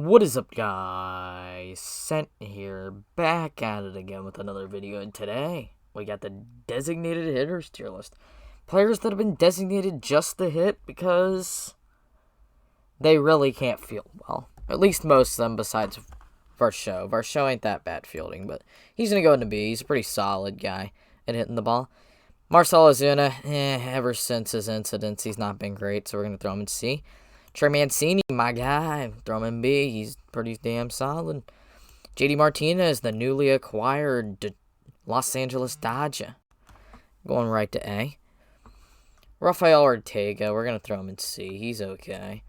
What is up, guys? Sent here, back at it again with another video, and today we got the designated hitters tier list. Players that have been designated just to hit because they really can't field well. At least most of them, besides Varsho. Varsho ain't that bad fielding, but he's going to go into B. He's a pretty solid guy at hitting the ball. Marcell Ozuna, ever since his incidents, he's not been great, so we're going to throw him in C. Trey Mancini, my guy, throw him in B. He's pretty damn solid. JD Martinez, the newly acquired Los Angeles Dodger, going right to A. Rafael Ortega, we're going to throw him in C. He's okay.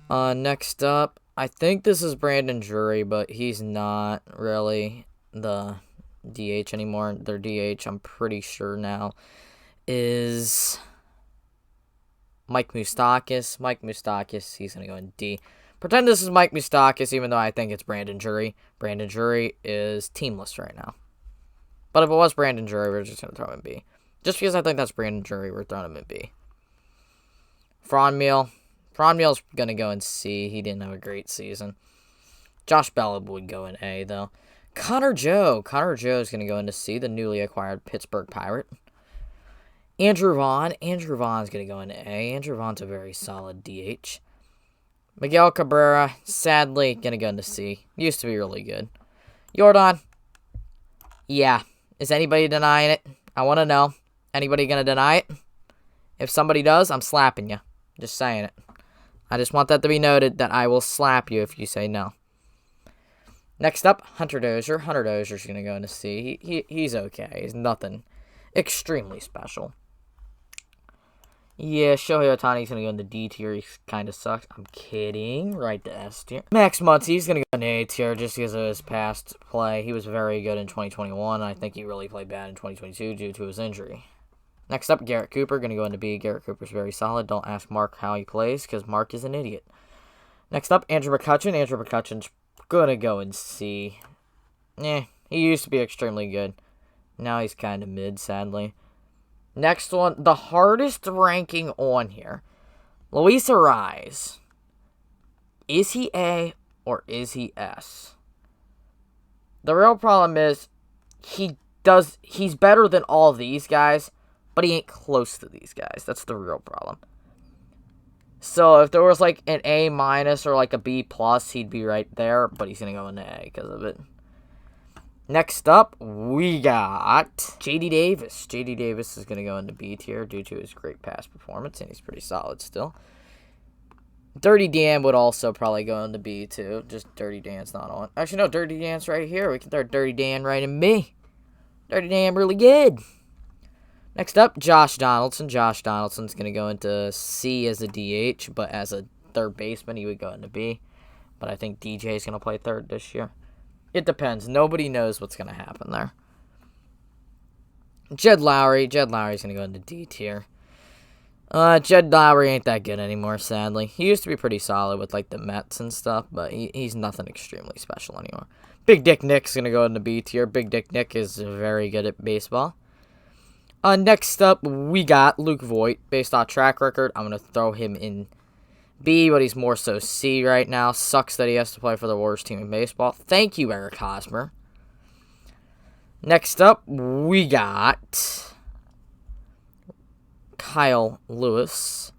Next up, I think this is Brandon Drury, but he's not really the DH anymore. Their DH, I'm pretty sure now, is Mike Moustakas. Mike Moustakas, he's going to go in D. Pretend this is Mike Moustakas, even though I think it's Brandon Drury. Brandon Drury is teamless right now. But if it was Brandon Drury, we're just going to throw him in B. Just because I think that's Brandon Drury, we're throwing him in B. Franmil. Franmil's going to go in C. He didn't have a great season. Josh Bell would go in A, though. Connor Joe. Connor Joe is going to go into C, the newly acquired Pittsburgh Pirate. Andrew Vaughn. Andrew Vaughn's going to go into A. Andrew Vaughn's a very solid DH. Miguel Cabrera, sadly, going to go into C. Used to be really good. Yordan. Yeah. Is anybody denying it? I want to know. Anybody going to deny it? If somebody does, I'm slapping you. Just saying it. I just want that to be noted that I will slap you if you say no. Next up, Hunter Dozier. Hunter Dozier's going to go into C. He's okay. He's nothing extremely special. Yeah, Shohei Ohtani's going to go into D tier. He kind of sucks. I'm kidding. Right to S tier. Max Muncy, he's going to go into A tier just because of his past play. He was very good in 2021. I think he really played bad in 2022 due to his injury. Next up, Garrett Cooper, going to go into B. Garrett Cooper's very solid. Don't ask Mark how he plays because Mark is an idiot. Next up, Andrew McCutchen. Andrew McCutchen's going to go in C. He used to be extremely good. Now he's kind of mid, sadly. Next one, the hardest ranking on here. Luis Arraez. Is he A or is he S? The real problem is he's better than all these guys, but he ain't close to these guys. That's the real problem. So if there was like an A- or like a B+, he'd be right there, but he's going to go into A because of it. Next up, we got JD Davis. JD Davis is going to go into B tier due to his great past performance, and he's pretty solid still. Dirty Dan would also probably go into B too. Just Dirty Dan's not on. Actually, no, Dirty Dan's right here. We can throw Dirty Dan right in B. Dirty Dan really good. Next up, Josh Donaldson. Josh Donaldson's going to go into C as a DH, but as a third baseman, he would go into B. But I think DJ is going to play third this year. It depends. Nobody knows what's going to happen there. Jed Lowry. Jed Lowry's going to go into D tier. Jed Lowry ain't that good anymore, sadly. He used to be pretty solid with, like, the Mets and stuff, but he's nothing extremely special anymore. Big Dick Nick's going to go into B tier. Big Dick Nick is very good at baseball. Next up, we got Luke Voit. Based on track record, I'm going to throw him in B, but he's more so C right now. Sucks that he has to play for the worst team in baseball. Thank you, Eric Hosmer. Next up, we got Kyle Lewis.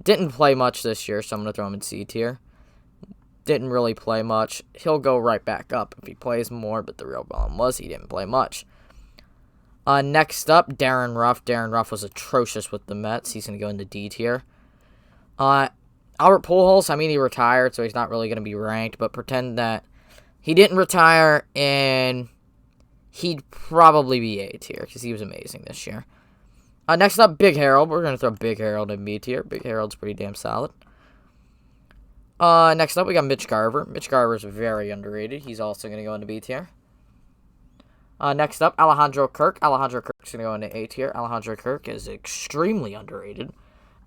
Didn't play much this year, so I'm going to throw him in C tier. Didn't really play much. He'll go right back up if he plays more, but the real problem was he didn't play much. Next up, Darren Ruff. Darren Ruff was atrocious with the Mets. He's going to go into D tier. Albert Pujols, I mean, he retired, so he's not really going to be ranked, but pretend that he didn't retire, and he'd probably be A tier, because he was amazing this year. Next up, Big Harold. We're going to throw Big Harold in B tier. Big Harold's pretty damn solid. Next up, we got Mitch Garver. Mitch Garver's very underrated. He's also going to go into B tier. Next up, Alejandro Kirk. Alejandro Kirk's going to go into A tier. Alejandro Kirk is extremely underrated.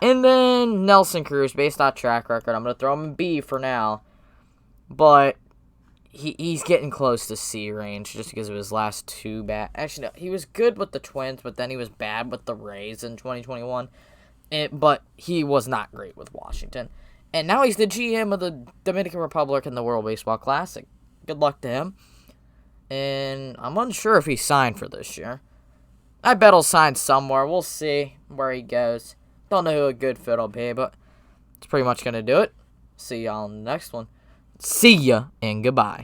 And then Nelson Cruz, based on track record, I'm going to throw him in B for now. But he's getting close to C range just because of his last two bad. Actually, no, he was good with the Twins, but then he was bad with the Rays in 2021. But he was not great with Washington. And now he's the GM of the Dominican Republic in the World Baseball Classic. Good luck to him. And I'm unsure if he signed for this year. I bet he'll sign somewhere. We'll see where he goes. Don't know who a good fit will be, but it's pretty much going to do it. See y'all in the next one. See ya and goodbye.